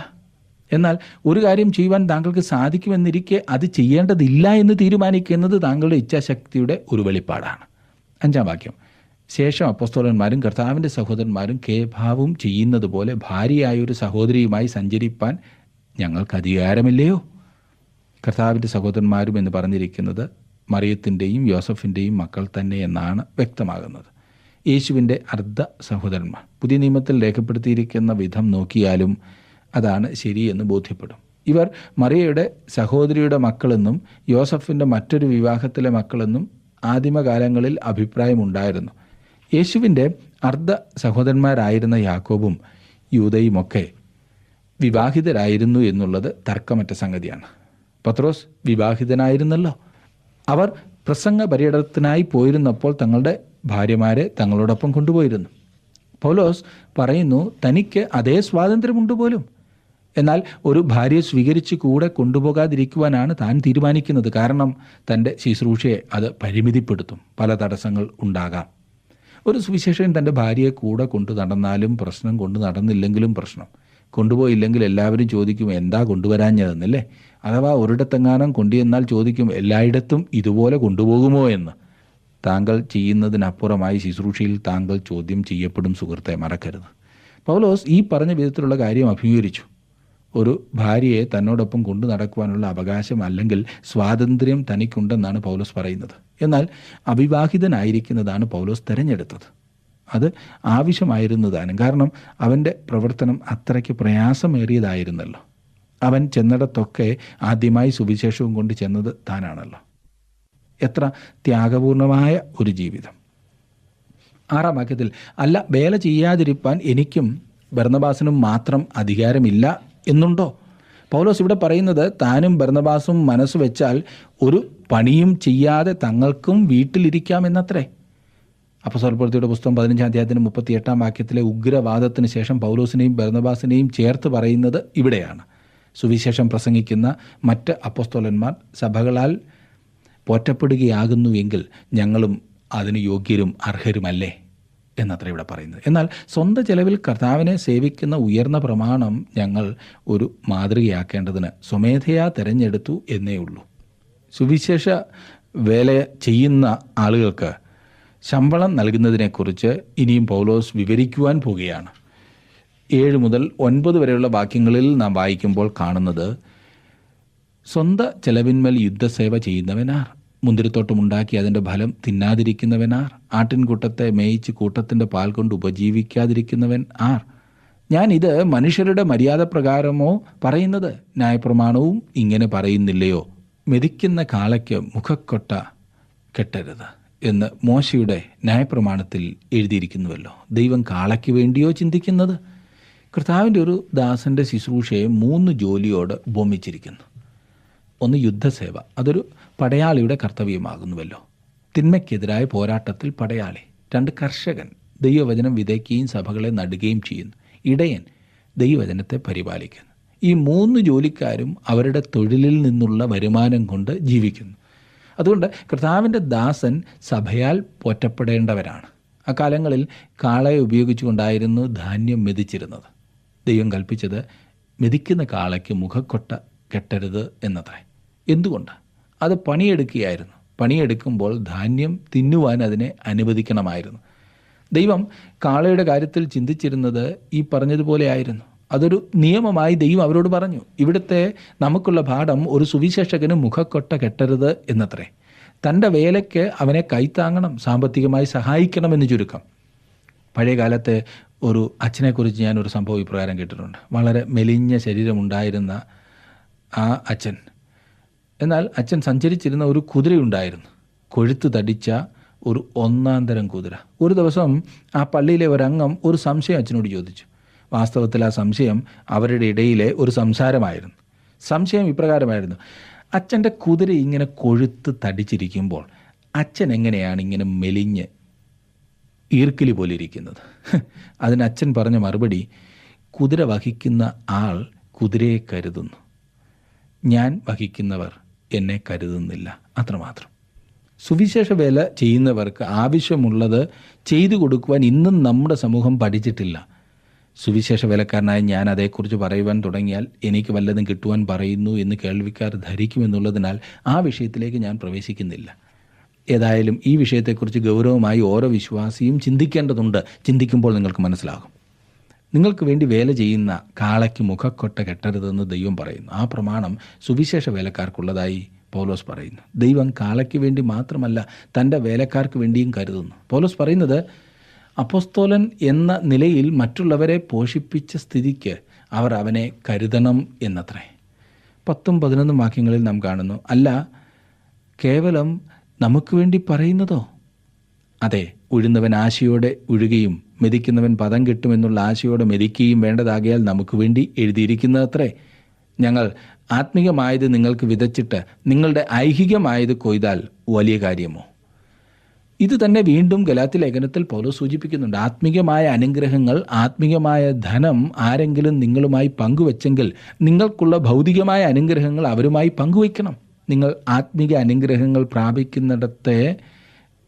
എന്നാൽ ഒരു കാര്യം ചെയ്യുവാൻ താങ്കൾക്ക് സാധിക്കുമെന്നിരിക്കെ അത് ചെയ്യേണ്ടതില്ല എന്ന് തീരുമാനിക്കുന്നത് താങ്കളുടെ ഇച്ഛാശക്തിയുടെ ഒരു വെളിപ്പാടാണ്. 5-ാം വാക്യം. ശേഷം അപ്പോസ്തലന്മാരും കർത്താവിൻ്റെ സഹോദരന്മാരും കേഭാവും ചെയ്യുന്നത് പോലെ ഭാര്യയായ ഒരു സഹോദരിയുമായി സഞ്ചരിപ്പാൻ ഞങ്ങൾക്ക് അധികാരമില്ലയോ? കർത്താവിൻ്റെ സഹോദരന്മാരും എന്ന് പറഞ്ഞിരിക്കുന്നത് മറിയത്തിൻ്റെയും യോസഫിൻ്റെയും മക്കൾ തന്നെ എന്നാണ് വ്യക്തമാകുന്നത്. യേശുവിൻ്റെ അർദ്ധ സഹോദരന്മാർ. പുതിയ നിയമത്തിൽ രേഖപ്പെടുത്തിയിരിക്കുന്ന വിധം നോക്കിയാലും അതാണ് ശരിയെന്ന് ബോധ്യപ്പെടും. ഇവർ മറിയയുടെ സഹോദരിയുടെ മക്കളെന്നും യോസഫിൻ്റെ മറ്റൊരു വിവാഹത്തിലെ മക്കളെന്നും ആദിമകാലങ്ങളിൽ അഭിപ്രായമുണ്ടായിരുന്നു. യേശുവിൻ്റെ അർദ്ധ സഹോദരന്മാരായിരുന്ന യാക്കോബും യൂദയുമൊക്കെ വിവാഹിതരായിരുന്നു എന്നുള്ളത് തർക്കമറ്റ സംഗതിയാണ്. പത്രോസ് വിവാഹിതനായിരുന്നല്ലോ. അവർ പ്രസംഗ പര്യടനത്തിനായി പോയിരുന്നപ്പോൾ തങ്ങളുടെ ഭാര്യമാരെ തങ്ങളോടൊപ്പം കൊണ്ടുപോയിരുന്നു. പൗലോസ് പറയുന്നു തനിക്ക് അതേ സ്വാതന്ത്ര്യമുണ്ട് പോലും. എന്നാൽ ഒരു ഭാര്യയെ സ്വീകരിച്ച് കൂടെ കൊണ്ടുപോകാതിരിക്കുവാനാണ് താൻ തീരുമാനിക്കുന്നത്. കാരണം തൻ്റെ ശുശ്രൂഷയെ അത് പരിമിതിപ്പെടുത്തും. പല തടസ്സങ്ങൾ ഉണ്ടാകാം. ഒരു സുവിശേഷൻ തൻ്റെ ഭാര്യയെ കൂടെ കൊണ്ടു നടന്നാലും പ്രശ്നം, കൊണ്ടു നടന്നില്ലെങ്കിലും പ്രശ്നം. കൊണ്ടുപോയില്ലെങ്കിൽ എല്ലാവരും ചോദിക്കും എന്താ കൊണ്ടുവരാഞ്ഞതെന്നല്ലേ? അഥവാ ഒരിടത്തെങ്ങാനും കൊണ്ടുവന്നാൽ ചോദിക്കും എല്ലായിടത്തും ഇതുപോലെ കൊണ്ടുപോകുമോ എന്ന്. താങ്കൾ ചെയ്യുന്നതിനപ്പുറമായി ശുശ്രൂഷയിൽ താങ്കൾ ചോദ്യം ചെയ്യപ്പെടും. സുഹൃത്തെ, മറക്കരുത്. പൗലോസ് ഈ പറഞ്ഞ വിധത്തിലുള്ള കാര്യം അഭിമുഖീകരിച്ചു. ഒരു ഭാര്യയെ തന്നോടൊപ്പം കൊണ്ടു നടക്കുവാനുള്ള അവകാശം അല്ലെങ്കിൽ സ്വാതന്ത്ര്യം തനിക്കുണ്ടെന്നാണ് പൗലോസ് പറയുന്നത്. എന്നാൽ അവിവാഹിതനായിരിക്കുന്നതാണ് പൗലോസ് തിരഞ്ഞെടുത്തത്. അത് ആവശ്യമായിരുന്നതാനും. കാരണം അവൻ്റെ പ്രവർത്തനം അത്രയ്ക്ക് പ്രയാസമേറിയതായിരുന്നല്ലോ. അവൻ ചെന്നിടത്തൊക്കെ ആദ്യമായി സുവിശേഷവും കൊണ്ട് ചെന്നത് താനാണല്ലോ. എത്ര ത്യാഗപൂർണമായ ഒരു ജീവിതം. 6-ാം വാക്യത്തിൽ, അല്ല വേല ചെയ്യാതിരിപ്പാൻ എനിക്കും ബർന്നബാസിനും മാത്രം അധികാരമില്ല എന്നുണ്ടോ? പൗലോസ് ഇവിടെ പറയുന്നത് താനും ബർന്നബാസും മനസ്സ് വെച്ചാൽ ഒരു പണിയും ചെയ്യാതെ തങ്ങൾക്കും വീട്ടിലിരിക്കാമെന്നത്രേ. അപ്പോസ്തലപ്രവൃത്തിയുടെ പുസ്തകം 15-ാം അധ്യായത്തിന് 38-ാം വാക്യത്തിലെ ഉഗ്രവാദത്തിന് ശേഷം പൗലോസിനെയും ബർന്നബാസിനെയും ചേർത്ത് പറയുന്നത് ഇവിടെയാണ്. സുവിശേഷം പ്രസംഗിക്കുന്ന മറ്റ് അപ്പോസ്തലന്മാർ സഭകളാൽ പോറ്റപ്പെടുകയാകുന്നുവെങ്കിൽ ഞങ്ങളും അതിന് യോഗ്യരും അർഹരുമല്ലേ എന്നത്ര ഇവിടെ പറയുന്നത്. എന്നാൽ സ്വന്തം ചെലവിൽ കർത്താവിനെ സേവിക്കുന്ന ഉയർന്ന പ്രമാണം ഞങ്ങൾ ഒരു മാതൃകയാക്കേണ്ടതിന് സ്വമേധയാ തിരഞ്ഞെടുത്തു എന്നേ ഉള്ളൂ. സുവിശേഷ വേല ചെയ്യുന്ന ആളുകൾക്ക് ശമ്പളം നൽകുന്നതിനെക്കുറിച്ച് ഇനിയും പൗലോസ് വിവരിക്കുവാൻ പോവുകയാണ്. 7 മുതൽ 9 വരെയുള്ള വാക്യങ്ങളിൽ നാം വായിക്കുമ്പോൾ കാണുന്നത്, സ്വന്തം ചെലവിന്മേൽ യുദ്ധസേവ ചെയ്യുന്നവനാർ, മുന്തിരിത്തോട്ടമുണ്ടാക്കി അതിൻ്റെ ഫലം തിന്നാതിരിക്കുന്നവനാർ, ആട്ടിൻകൂട്ടത്തെ മേയിച്ച് കൂട്ടത്തിൻ്റെ പാൽ കൊണ്ട് ഉപജീവിക്കാതിരിക്കുന്നവൻ ആർ? ഞാൻ ഇത് മനുഷ്യരുടെ മര്യാദ പ്രകാരമോ പറയുന്നത്? ന്യായപ്രമാണവും ഇങ്ങനെ പറയുന്നില്ലയോ? മെതിക്കുന്ന കാളയ്ക്ക് മുഖക്കൊട്ട കെട്ടരുത് എന്ന് മോശയുടെ ന്യായപ്രമാണത്തിൽ എഴുതിയിരിക്കുന്നുവല്ലോ. ദൈവം കാളയ്ക്ക് വേണ്ടിയോ ചിന്തിക്കുന്നത്? കർത്താവിൻ്റെ ഒരു ദാസൻ്റെ ശുശ്രൂഷയെ 3 ജോലിയോട് ഉപമിച്ചിരിക്കുന്നു. ഒന്ന് യുദ്ധസേവ, അതൊരു പടയാളിയുടെ കർത്തവ്യമാകുന്നുവല്ലോ. തിന്മയ്ക്കെതിരായ പോരാട്ടത്തിൽ പടയാളി. 2 കർഷകൻ, ദൈവവചനം വിതയ്ക്കുകയും സഭകളെ നടുകയും ചെയ്യുന്നു. ഇടയൻ, ദൈവവചനത്തെ പരിപാലിക്കുന്നു. ഈ 3 ജോലിക്കാരും അവരുടെ തൊഴിലിൽ നിന്നുള്ള വരുമാനം കൊണ്ട് ജീവിക്കുന്നു. അതുകൊണ്ട് കർത്താവിൻ്റെ ദാസൻ സഭയാൽ പോറ്റപ്പെടേണ്ടവരാണ്. അക്കാലങ്ങളിൽ കാളയെ ഉപയോഗിച്ചുകൊണ്ടായിരുന്നു ധാന്യം മെതിച്ചിരുന്നത്. ദൈവം കൽപ്പിച്ചത് മെതിക്കുന്ന കാളയ്ക്ക് മുഖക്കൊട്ട കെട്ടരുത് എന്നത്രേ. എന്തുകൊണ്ട്? അത് പണിയെടുക്കുകയായിരുന്നു. പണിയെടുക്കുമ്പോൾ ധാന്യം തിന്നുവാൻ അതിനെ അനുവദിക്കണമായിരുന്നു. ദൈവം കാളയുടെ കാര്യത്തിൽ ചിന്തിച്ചിരുന്നത് ഈ പറഞ്ഞതുപോലെ ആയിരുന്നു. അതൊരു നിയമമായി ദൈവം അവരോട് പറഞ്ഞു. ഇവിടുത്തെ നമുക്കുള്ള പാഠം, ഒരു സുവിശേഷകന് മുഖക്കൊട്ട കെട്ടരുത് എന്നത്രേ. തൻ്റെ വേലയ്ക്ക് അവനെ കൈത്താങ്ങണം, സാമ്പത്തികമായി സഹായിക്കണമെന്ന് ചുരുക്കം. പഴയ കാലത്തെ ഒരു അച്ഛനെക്കുറിച്ച് ഞാനൊരു സംഭവം ഇപ്രകാരം കേട്ടിട്ടുണ്ട്. വളരെ മെലിഞ്ഞ ശരീരമുണ്ടായിരുന്ന ആ അച്ഛൻ, എന്നാൽ അച്ഛൻ സഞ്ചരിച്ചിരുന്ന ഒരു കുതിരയുണ്ടായിരുന്നു, കൊഴുത്ത് തടിച്ച ഒരു 1-ാം തരം കുതിര. ഒരു ദിവസം ആ പള്ളിയിലെ ഒരംഗം ഒരു സംശയം അച്ഛനോട് ചോദിച്ചു. വാസ്തവത്തിൽ ആ സംശയം അവരുടെ ഇടയിലെ ഒരു സംസാരമായിരുന്നു. സംശയം ഇപ്രകാരമായിരുന്നു: അച്ഛൻ്റെ കുതിര ഇങ്ങനെ കൊഴുത്ത് തടിച്ചിരിക്കുമ്പോൾ അച്ഛൻ എങ്ങനെയാണ് ഇങ്ങനെ മെലിഞ്ഞ് ഈർക്കിലി പോലെ ഇരിക്കുന്നത്? അതിന് അച്ഛൻ പറഞ്ഞ മറുപടി, കുതിര വഹിക്കുന്ന ആൾ കുതിരയെ കരുതുന്നു, ഞാൻ വഹിക്കുന്നവർ എന്നെ കരുതുന്നില്ല, അത്രമാത്രം. സുവിശേഷ വേല ചെയ്യുന്നവർക്ക് ആവശ്യമുള്ളത് ചെയ്തു കൊടുക്കുവാൻ ഇന്നും നമ്മുടെ സമൂഹം പഠിച്ചിട്ടില്ല. സുവിശേഷ വേലക്കാരനായ ഞാൻ അതേക്കുറിച്ച് പറയുവാൻ തുടങ്ങിയാൽ എനിക്ക് വല്ലതും കിട്ടുവാൻ പറയുന്നു എന്ന് കേൾവിക്കാർ ധരിക്കുമെന്നുള്ളതിനാൽ ആ വിഷയത്തിലേക്ക് ഞാൻ പ്രവേശിക്കുന്നില്ല. ഏതായാലും ഈ വിഷയത്തെക്കുറിച്ച് ഗൗരവമായി ഓരോ വിശ്വാസിയും ചിന്തിക്കേണ്ടതുണ്ട്. ചിന്തിക്കുമ്പോൾ നിങ്ങൾക്ക് മനസ്സിലാകും. നിങ്ങൾക്ക് വേണ്ടി വേല ചെയ്യുന്ന കാളയ്ക്ക് മുഖക്കൊട്ട കെട്ടരുതെന്ന് ദൈവം പറയുന്നു. ആ പ്രമാണം സുവിശേഷ വേലക്കാർക്കുള്ളതായി പൗലോസ് പറയുന്നു. ദൈവം കാളയ്ക്ക് വേണ്ടി മാത്രമല്ല തൻ്റെ വേലക്കാർക്ക് വേണ്ടിയും കരുതുന്നു. പൗലോസ് പറയുന്നത്, അപ്പോസ്തോലൻ എന്ന നിലയിൽ മറ്റുള്ളവരെ പോഷിപ്പിച്ച സ്ഥിതിക്ക് അവർ അവനെ കരുതണം എന്നത്രേ. 10-11 വാക്യങ്ങളിൽ നാം കാണുന്നു, അല്ല കേവലം നമുക്ക് വേണ്ടി പറയുന്നതോ? അതെ, ഉഴുന്നവൻ ആശയോടെ ഉഴുകയും മെതിക്കുന്നവൻ പദം കിട്ടുമെന്നുള്ള ആശയോടെ മെതിക്കുകയും വേണ്ടതാകിയാൽ നമുക്ക് വേണ്ടി എഴുതിയിരിക്കുന്നതത്രേ. ഞങ്ങൾ ആത്മീയമായത് നിങ്ങൾക്ക് വിതച്ചിട്ട് നിങ്ങളുടെ ഐഹികമായത് കൊയ്താൽ വലിയ കാര്യമോ? ഇത് തന്നെ വീണ്ടും ഗലാത്യ ലേഖനത്തിൽ പൗലോസ് സൂചിപ്പിക്കുന്നുണ്ട്. ആത്മീയമായ അനുഗ്രഹങ്ങൾ, ആത്മീയമായ ധനം ആരെങ്കിലും നിങ്ങളുമായി പങ്കുവെച്ചെങ്കിൽ നിങ്ങൾക്കുള്ള ഭൗതികമായ അനുഗ്രഹങ്ങൾ അവരുമായി പങ്കുവയ്ക്കണം. നിങ്ങൾ ആത്മീയ അനുഗ്രഹങ്ങൾ പ്രാപിക്കുന്നിടത്തെ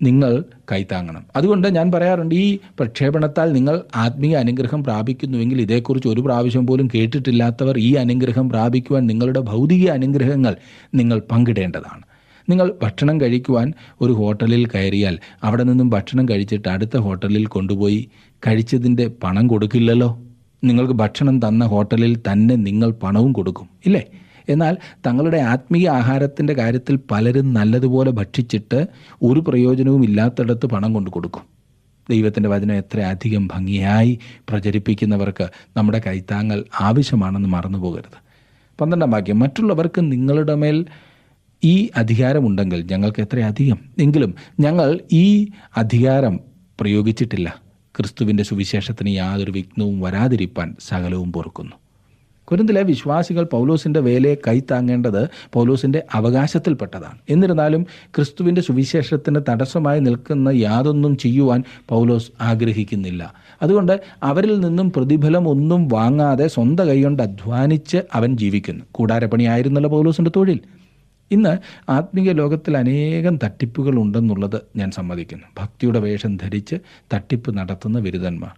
നിങ്ങൾ കൈത്താങ്ങണം. അതുകൊണ്ട് ഞാൻ പറയാറുണ്ട്, ഈ പ്രക്ഷേപണത്താൽ നിങ്ങൾ ആത്മീയ അനുഗ്രഹം പ്രാപിക്കുന്നുവെങ്കിൽ ഇതേക്കുറിച്ച് ഒരു പ്രാവശ്യം പോലും കേട്ടിട്ടില്ലാത്തവർ ഈ അനുഗ്രഹം പ്രാപിക്കുവാൻ നിങ്ങളുടെ ഭൗതിക അനുഗ്രഹങ്ങൾ നിങ്ങൾ പങ്കിടേണ്ടതാണ്. നിങ്ങൾ ഭക്ഷണം കഴിക്കുവാൻ ഒരു ഹോട്ടലിൽ കയറിയാൽ അവിടെ നിന്നും ഭക്ഷണം കഴിച്ചിട്ട് അടുത്ത ഹോട്ടലിൽ കൊണ്ടുപോയി കഴിച്ചതിൻ്റെ പണം കൊടുക്കില്ലല്ലോ. നിങ്ങൾക്ക് ഭക്ഷണം തന്ന ഹോട്ടലിൽ തന്നെ നിങ്ങൾ പണവും കൊടുക്കും, ഇല്ലേ? എന്നാൽ തങ്ങളുടെ ആത്മീയ ആഹാരത്തിൻ്റെ കാര്യത്തിൽ പലരും നല്ലതുപോലെ ഭക്ഷിച്ചിട്ട് ഒരു പ്രയോജനവും ഇല്ലാത്തിടത്ത് പണം കൊണ്ടു കൊടുക്കും. ദൈവത്തിൻ്റെ വചനം എത്ര അധികം ഭംഗിയായി പ്രചരിപ്പിക്കുന്നവർക്ക് നമ്മുടെ കൈത്താങ്ങൽ ആവശ്യമാണെന്ന് മറന്നു പോകരുത്. 12-ാം വാക്യം, മറ്റുള്ളവർക്ക് നിങ്ങളുടെ മേൽ ഈ അധികാരമുണ്ടെങ്കിൽ ഞങ്ങൾക്ക് എത്രയധികം, എങ്കിലും ഞങ്ങൾ ഈ അധികാരം പ്രയോഗിച്ചിട്ടില്ല. ക്രിസ്തുവിൻ്റെ സുവിശേഷത്തിന് യാതൊരു വിഘ്നവും വരാതിരിപ്പാൻ സകലവും പൊറുക്കുന്നു. കൊരിന്തിലെ വിശ്വാസികൾ പൗലോസിൻ്റെ വേലയെ കൈത്താങ്ങേണ്ടത് പൗലോസിൻ്റെ അവകാശത്തിൽപ്പെട്ടതാണ്. എന്നിരുന്നാലും ക്രിസ്തുവിൻ്റെ സുവിശേഷത്തിന് തടസ്സമായി നിൽക്കുന്ന യാതൊന്നും ചെയ്യുവാൻ പൗലോസ് ആഗ്രഹിക്കുന്നില്ല. അതുകൊണ്ട് അവരിൽ നിന്നും പ്രതിഫലം ഒന്നും വാങ്ങാതെ സ്വന്തം കൈകൊണ്ട് അധ്വാനിച്ച് അവൻ ജീവിക്കുന്നു. കൂടാരപ്പണിയായിരുന്നല്ലോ പൗലോസിൻ്റെ തൊഴിൽ. ഇന്ന് ആത്മീയ ലോകത്തിൽ അനേകം തട്ടിപ്പുകൾ ഉണ്ടെന്നുള്ളത് ഞാൻ സമ്മതിക്കുന്നു. ഭക്തിയുടെ വേഷം ധരിച്ച് തട്ടിപ്പ് നടത്തുന്ന വിരുദ്ധന്മാർ.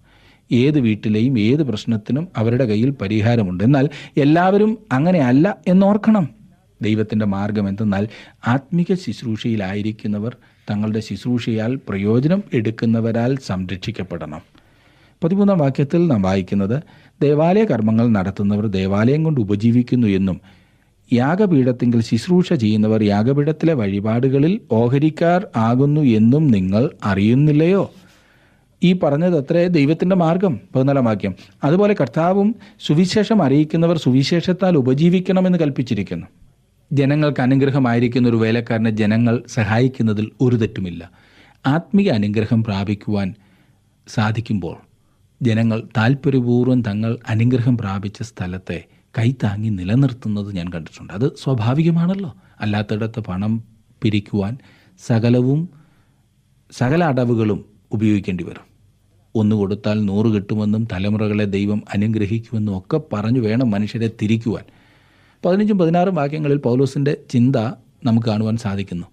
ഏത് വീട്ടിലെയും ഏത് പ്രശ്നത്തിനും അവരുടെ കയ്യിൽ പരിഹാരമുണ്ട്. എന്നാൽ എല്ലാവരും അങ്ങനെയല്ല എന്നോർക്കണം. ദൈവത്തിൻ്റെ മാർഗം എന്തെന്നാൽ ആത്മീക ശുശ്രൂഷയിലായിരിക്കുന്നവർ തങ്ങളുടെ ശുശ്രൂഷയാൽ പ്രയോജനം എടുക്കുന്നവരാൽ സംരക്ഷിക്കപ്പെടണം. 13-ാം വാക്യത്തിൽ നാം വായിക്കുന്നത്, ദേവാലയ കർമ്മങ്ങൾ നടത്തുന്നവർ ദേവാലയം കൊണ്ട് ഉപജീവിക്കുന്നു എന്നും യാഗപീഠത്തിങ്കിൽ ശുശ്രൂഷ ചെയ്യുന്നവർ യാഗപീഠത്തിലെ വഴിപാടുകളിൽ ഓഹരിക്കാർ ആകുന്നു എന്നും നിങ്ങൾ അറിയുന്നില്ലയോ? ഈ പറഞ്ഞത് അത്രേ ദൈവത്തിൻ്റെ മാർഗം. 14-ാം വാക്യം, അതുപോലെ കർത്താവും സുവിശേഷം അറിയിക്കുന്നവർ സുവിശേഷത്താൽ ഉപജീവിക്കണമെന്ന് കൽപ്പിച്ചിരിക്കുന്നു. ജനങ്ങൾക്ക് അനുഗ്രഹമായിരിക്കുന്ന ഒരു വേലക്കാരനെ ജനങ്ങൾ സഹായിക്കുന്നതിൽ ഒരു തെറ്റുമില്ല. ആത്മീയ അനുഗ്രഹം പ്രാപിക്കുവാൻ സാധിക്കുമ്പോൾ ജനങ്ങൾ താല്പര്യപൂർവ്വം തങ്ങൾ അനുഗ്രഹം പ്രാപിച്ച സ്ഥലത്തെ കൈത്താങ്ങി നിലനിർത്തുന്നത് ഞാൻ കണ്ടിട്ടുണ്ട്. അത് സ്വാഭാവികമാണല്ലോ. അല്ലാത്തിടത്ത് പണം പിരിക്കുവാൻ സകല അടവുകളും ഉപയോഗിക്കേണ്ടി വരും. 1 കൊടുത്താൽ 100 കിട്ടുമെന്നും തലമുറകളെ ദൈവം അനുഗ്രഹിക്കുമെന്നും ഒക്കെ പറഞ്ഞു വേണം മനുഷ്യരെ തിരിക്കുവാൻ. 15-ഉം 16-ഉം വാക്യങ്ങളിൽ പൗലോസിൻ്റെ ചിന്ത നമുക്ക് കാണുവാൻ സാധിക്കുന്നു.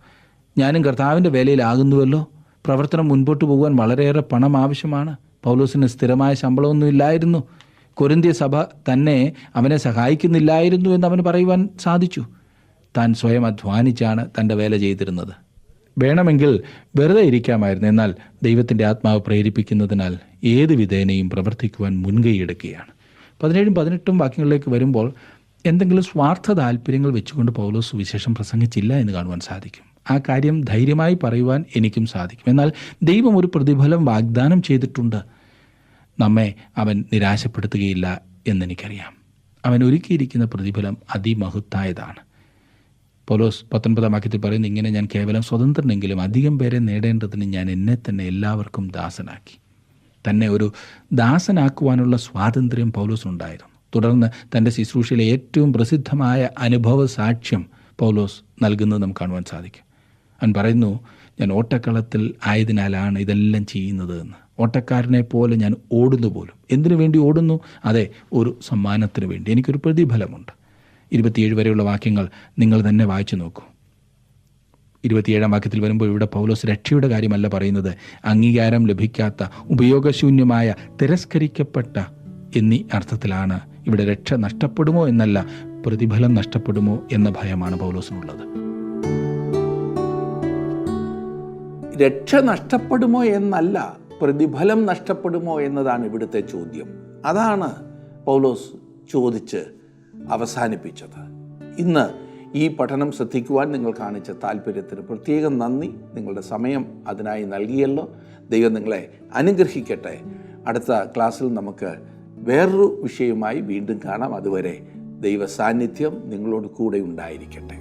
ഞാനും കർത്താവിൻ്റെ വേലയിലാകുന്നുവല്ലോ. പ്രവർത്തനം മുൻപോട്ട് പോകുവാൻ വളരെയേറെ പണം ആവശ്യമാണ്. പൗലോസിന് സ്ഥിരമായ ശമ്പളമൊന്നും ഇല്ലായിരുന്നു. കൊരിന്ത്യ സഭ തന്നെ അവനെ സഹായിക്കുന്നില്ലായിരുന്നു എന്ന് അവന് പറയുവാൻ സാധിച്ചു. താൻ സ്വയം അധ്വാനിച്ചാണ് തൻ്റെ വേല ചെയ്തിരുന്നത്. വേണമെങ്കിൽ വെറുതെ ഇരിക്കാമായിരുന്നു. എന്നാൽ ദൈവത്തിൻ്റെ ആത്മാവ് പ്രേരിപ്പിക്കുന്നതിനാൽ ഏത് വിധേനയും പ്രവർത്തിക്കുവാൻ മുൻകൈയെടുക്കുകയാണ്. 17-ഉം 18-ഉം വാക്യങ്ങളിലേക്ക് വരുമ്പോൾ എന്തെങ്കിലും സ്വാർത്ഥ താല്പര്യങ്ങൾ വെച്ചുകൊണ്ട് പൗലോസ് സുവിശേഷം പ്രസംഗിച്ചില്ല എന്ന് കാണുവാൻ സാധിക്കും. ആ കാര്യം ധൈര്യമായി പറയുവാൻ എനിക്കും സാധിക്കും. എന്നാൽ ദൈവം ഒരു പ്രതിഫലം വാഗ്ദാനം ചെയ്തിട്ടുണ്ട്. നമ്മെ അവൻ നിരാശപ്പെടുത്തുകയില്ല എന്നെനിക്കറിയാം. അവൻ ഒരുക്കിയിരിക്കുന്ന പ്രതിഫലം അതിമഹത്തായതാണ്. പൗലോസ് 19-ാം വാക്യത്തിൽ പറയുന്നത് ഇങ്ങനെ, ഞാൻ കേവലം സ്വതന്ത്രനെങ്കിലും അധികം പേരെ നേടേണ്ടതിന് ഞാൻ എന്നെ തന്നെ എല്ലാവർക്കും ദാസനാക്കി. തന്നെ ഒരു ദാസനാക്കുവാനുള്ള സ്വാതന്ത്ര്യം പൗലോസിനുണ്ടായിരുന്നു. തുടർന്ന് തൻ്റെ ശുശ്രൂഷയിലെ ഏറ്റവും പ്രസിദ്ധമായ അനുഭവ സാക്ഷ്യം പൗലോസ് നൽകുന്നത് നമുക്ക് കാണുവാൻ സാധിക്കും. അവൻ പറയുന്നു, ഞാൻ ഓട്ടക്കളത്തിൽ ആയതിനാലാണ് ഇതെല്ലാം ചെയ്യുന്നത് എന്ന്. ഓട്ടക്കാരനെ പോലെ ഞാൻ ഓടുന്നു പോലും. എന്തിനു വേണ്ടി ഓടുന്നു? അതെ, ഒരു സമ്മാനത്തിന് വേണ്ടി. എനിക്കൊരു പ്രതിഫലമുണ്ട്. 27 വരെയുള്ള വാക്യങ്ങൾ നിങ്ങൾ തന്നെ വായിച്ചു നോക്കൂ. 27-ാം വാക്യത്തിൽ വരുമ്പോൾ ഇവിടെ പൗലോസ് രക്ഷയുടെ കാര്യമല്ല പറയുന്നത്. അംഗീകാരം ലഭിക്കാത്ത, ഉപയോഗശൂന്യമായ, തിരസ്കരിക്കപ്പെട്ട എന്നീ അർത്ഥത്തിലാണ് ഇവിടെ. രക്ഷ നഷ്ടപ്പെടുമോ എന്നല്ല, പ്രതിഫലം നഷ്ടപ്പെടുമോ എന്ന ഭയമാണ് പൗലോസിനുള്ളത്. രക്ഷ നഷ്ടപ്പെടുമോ എന്നല്ല, പ്രതിഫലം നഷ്ടപ്പെടുമോ എന്നതാണ് ഇവിടുത്തെ ചോദ്യം. അതാണ് പൗലോസ് ചോദിച്ച് അവസാനിപ്പിച്ചത്. ഇന്ന് ഈ പഠനം ശ്രദ്ധിക്കുവാൻ നിങ്ങൾ കാണിച്ച താല്പര്യത്തിന് പ്രത്യേകം നന്ദി. നിങ്ങളുടെ സമയം അതിനായി നൽകിയല്ലോ. ദൈവം നിങ്ങളെ അനുഗ്രഹിക്കട്ടെ. അടുത്ത ക്ലാസ്സിൽ നമുക്ക് വേറൊരു വിഷയവുമായി വീണ്ടും കാണാം. അതുവരെ ദൈവ സാന്നിധ്യം നിങ്ങളോട് കൂടെ ഉണ്ടായിരിക്കട്ടെ.